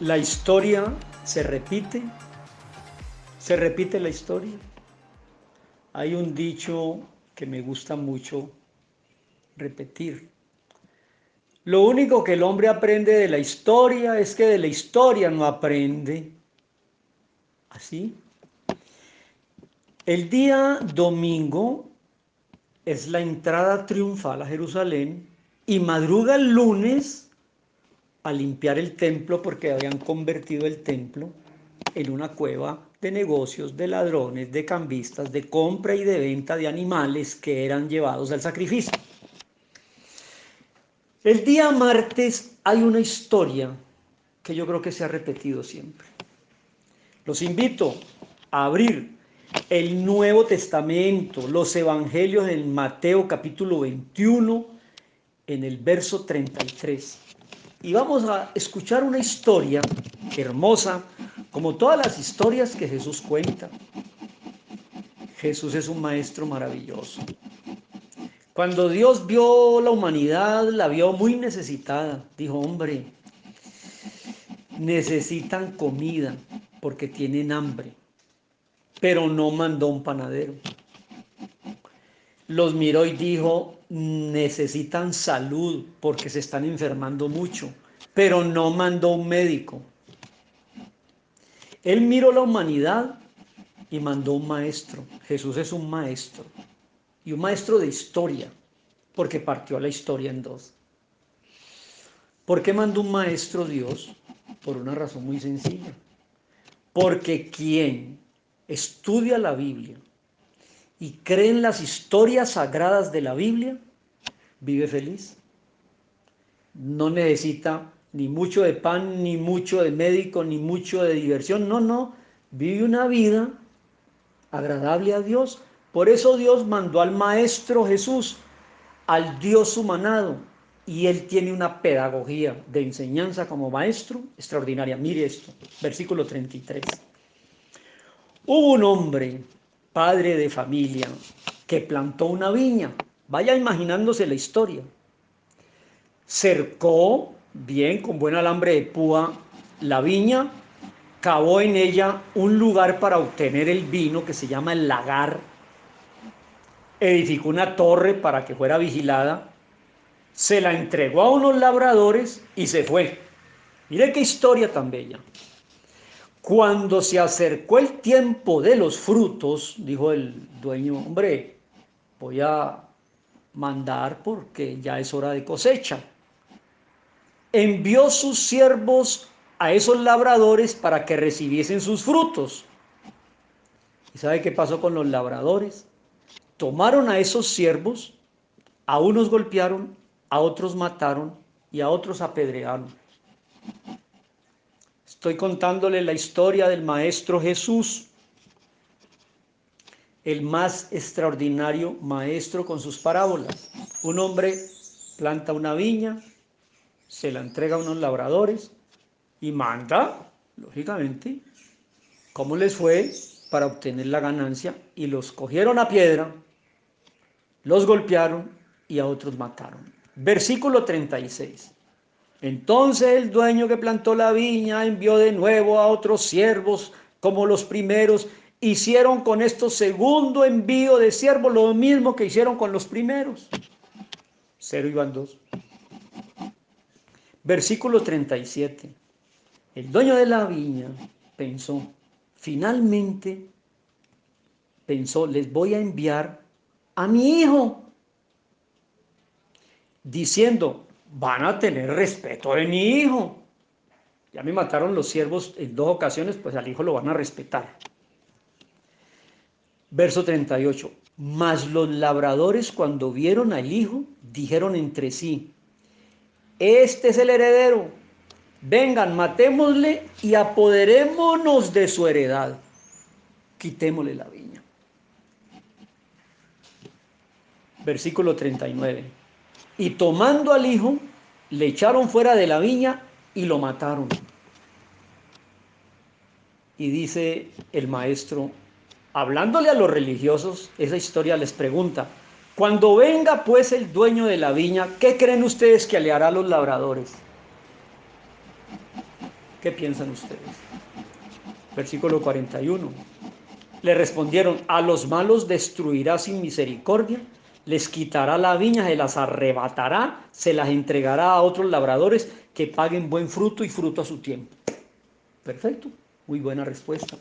La historia se repite la historia. Hay un dicho que me gusta mucho repetir. Lo único que el hombre aprende de la historia es que de la historia no aprende. ¿Así? El día domingo es la entrada triunfal a Jerusalén y madruga el lunes a limpiar el templo porque habían convertido el templo en una cueva de negocios, de ladrones, de cambistas, de compra y de venta de animales que eran llevados al sacrificio. El día martes hay una historia que yo creo que se ha repetido siempre. Los invito a abrir el Nuevo Testamento, los Evangelios en Mateo capítulo 21, en el verso 33. Y vamos a escuchar una historia hermosa, como todas las historias que Jesús cuenta. Jesús es un maestro maravilloso. Cuando Dios vio la humanidad, la vio muy necesitada. Dijo, hombre, necesitan comida porque tienen hambre. Pero no mandó un panadero. Los miró y dijo, necesitan salud porque se están enfermando mucho. Pero no mandó un médico. Él miró la humanidad y mandó un maestro. Jesús es un maestro. Y un maestro de historia, porque partió la historia en dos. ¿Por qué mandó un maestro Dios? Por una razón muy sencilla. Porque quien estudia la Biblia y cree en las historias sagradas de la Biblia, vive feliz. No necesita ni mucho de pan, ni mucho de médico, ni mucho de diversión. No, no. Vive una vida agradable a Dios. Por eso Dios mandó al Maestro Jesús, al Dios humanado, y Él tiene una pedagogía de enseñanza como maestro extraordinaria. Mire esto, versículo 33. Hubo un hombre, padre de familia, que plantó una viña. Vaya imaginándose la historia. Cercó bien, con buen alambre de púa, la viña, cavó en ella un lugar para obtener el vino que se llama el lagar, edificó una torre para que fuera vigilada, se la entregó a unos labradores y se fue. Mire qué historia tan bella. Cuando se acercó el tiempo de los frutos, dijo el dueño, hombre, voy a mandar porque ya es hora de cosecha. Envió sus siervos a esos labradores para que recibiesen sus frutos. ¿Y sabe qué pasó con los labradores? Tomaron a esos siervos, a unos golpearon, a otros mataron y a otros apedrearon. Estoy contándole la historia del Maestro Jesús, el más extraordinario maestro con sus parábolas. Un hombre planta una viña, se la entrega a unos labradores y manda, lógicamente, cómo les fue para obtener la ganancia, y los cogieron a piedra, los golpearon y a otros mataron. Versículo 36. Entonces el dueño que plantó la viña envió de nuevo a otros siervos como los primeros. Hicieron con estos segundo envío de siervos lo mismo que hicieron con los primeros. 0 iban 2. Versículo 37. El dueño de la viña finalmente pensó, les voy a enviar a mi hijo, diciendo, van a tener respeto de mi hijo. Ya me mataron los siervos en 2 ocasiones, pues al hijo lo van a respetar. Verso 38. Mas los labradores, cuando vieron al hijo, dijeron entre sí, este es el heredero, vengan, matémosle y apoderémonos de su heredad. Quitémosle la viña. Versículo 39. Y tomando al hijo, le echaron fuera de la viña y lo mataron. Y dice el maestro, hablándole a los religiosos, esa historia les pregunta, cuando venga pues el dueño de la viña, ¿qué creen ustedes que le hará a los labradores? ¿Qué piensan ustedes? Versículo 41. Le respondieron: a los malos destruirá sin misericordia, les quitará la viña, se las arrebatará, se las entregará a otros labradores que paguen buen fruto y fruto a su tiempo. Perfecto, muy buena respuesta.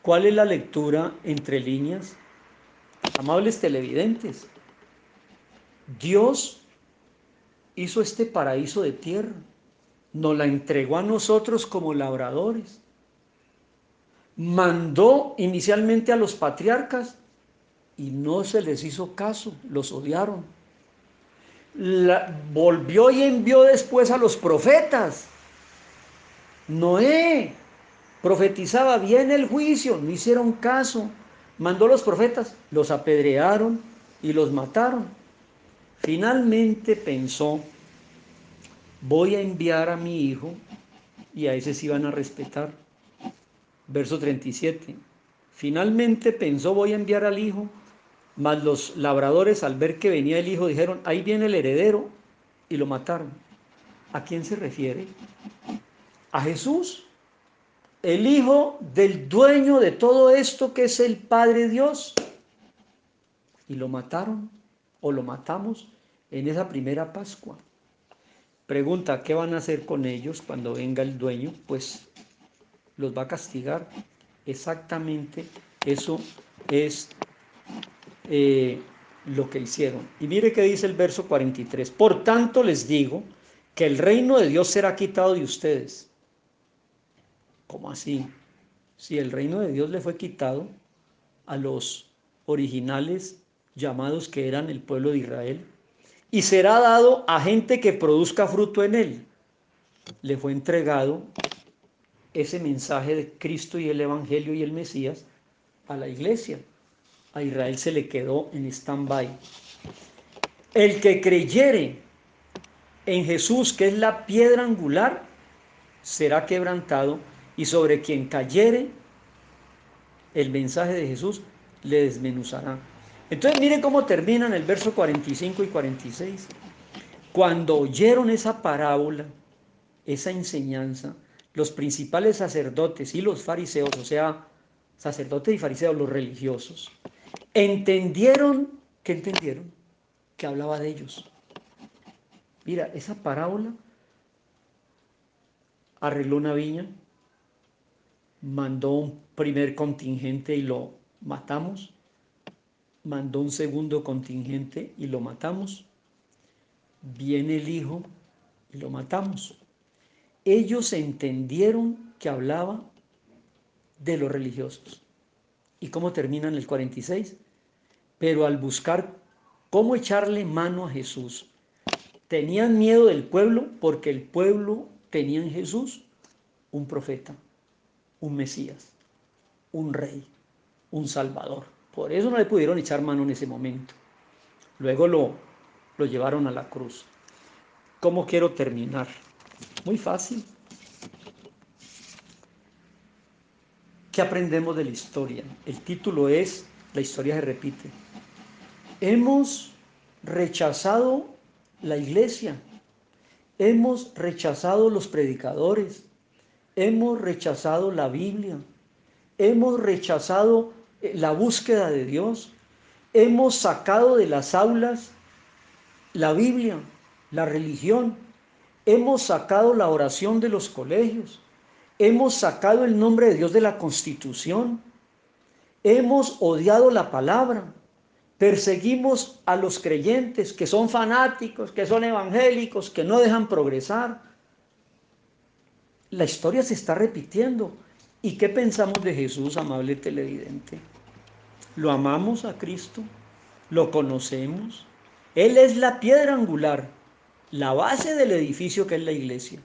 ¿Cuál es la lectura entre líneas? Amables televidentes, Dios hizo este paraíso de tierra, nos la entregó a nosotros como labradores, mandó inicialmente a los patriarcas y no se les hizo caso, los odiaron. Volvió y envió después a los profetas. Noé profetizaba bien el juicio, no hicieron caso. Mandó a los profetas, los apedrearon y los mataron. Finalmente pensó: voy a enviar a mi hijo y a ese sí van a respetar. Verso 37. Finalmente pensó: voy a enviar al hijo. Mas los labradores, al ver que venía el hijo, dijeron: ahí viene el heredero, y lo mataron. ¿A quién se refiere? A Jesús, el hijo del dueño de todo esto, que es el Padre Dios. Y lo mataron, o lo matamos, en esa primera Pascua. Pregunta: ¿qué van a hacer con ellos cuando venga el dueño? Pues los va a castigar. Exactamente eso es lo que hicieron. Y mire qué dice el verso 43. Por tanto les digo que el reino de Dios será quitado de ustedes. ¿Cómo así? Si el reino de Dios le fue quitado a los originales llamados, que eran el pueblo de Israel, y será dado a gente que produzca fruto en él. Le fue entregado ese mensaje de Cristo y el Evangelio y el Mesías a la iglesia. A Israel se le quedó en stand-by. El que creyere en Jesús, que es la piedra angular, será quebrantado, y sobre quien cayere el mensaje de Jesús le desmenuzará. Entonces miren cómo terminan el verso 45 y 46. Cuando oyeron esa parábola, esa enseñanza, los principales sacerdotes y los fariseos, o sea, sacerdotes y fariseos, los religiosos, entendieron. ¿Qué entendieron? Que hablaba de ellos. Mira, esa parábola: arregló una viña, mandó un primer contingente y lo matamos, mandó un segundo contingente y lo matamos, viene el hijo y lo matamos. Ellos entendieron que hablaba de los religiosos. ¿Y cómo terminan el 46? Pero al buscar cómo echarle mano a Jesús, tenían miedo del pueblo, porque el pueblo tenía en Jesús un profeta, un Mesías, un rey, un salvador. Por eso no le pudieron echar mano en ese momento. Luego lo llevaron a la cruz. ¿Cómo quiero terminar? Muy fácil. ¿Qué aprendemos de la historia? El título es: la historia se repite. Hemos rechazado la iglesia, hemos rechazado los predicadores, hemos rechazado la Biblia, hemos rechazado la búsqueda de Dios, hemos sacado de las aulas la Biblia, la religión, hemos sacado la oración de los colegios, hemos sacado el nombre de Dios de la Constitución, hemos odiado la palabra, perseguimos a los creyentes que son fanáticos, que son evangélicos, que no dejan progresar. La historia se está repitiendo. ¿Y qué pensamos de Jesús, amable televidente? ¿Lo amamos a Cristo? ¿Lo conocemos? Él es la piedra angular, la base del edificio que es la iglesia.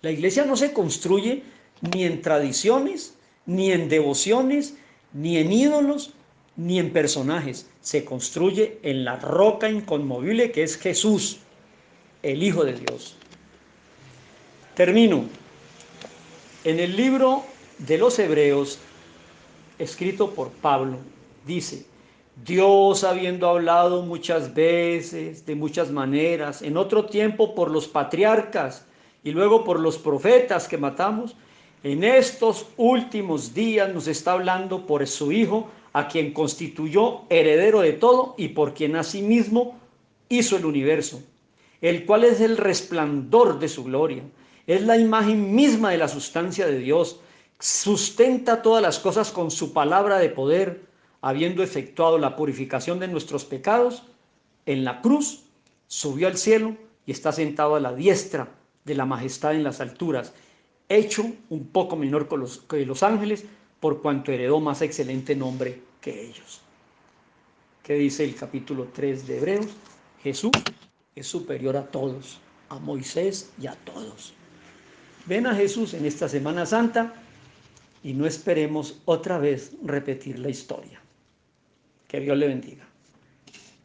La iglesia no se construye ni en tradiciones, ni en devociones, ni en ídolos, ni en personajes. Se construye en la roca inconmovible que es Jesús, el Hijo de Dios. Termino. En el libro de los Hebreos, escrito por Pablo, dice: Dios, habiendo hablado muchas veces, de muchas maneras, en otro tiempo por los patriarcas y luego por los profetas que matamos, en estos últimos días nos está hablando por su Hijo, a quien constituyó heredero de todo y por quien asimismo hizo el universo, el cual es el resplandor de su gloria, es la imagen misma de la sustancia de Dios, sustenta todas las cosas con su palabra de poder, habiendo efectuado la purificación de nuestros pecados, en la cruz subió al cielo y está sentado a la diestra de la majestad en las alturas, hecho un poco menor que los ángeles, por cuanto heredó más excelente nombre que ellos. ¿Qué dice el capítulo 3 de Hebreos? Jesús es superior a todos, a Moisés y a todos. Ven a Jesús en esta Semana Santa y no esperemos otra vez repetir la historia. Que Dios le bendiga.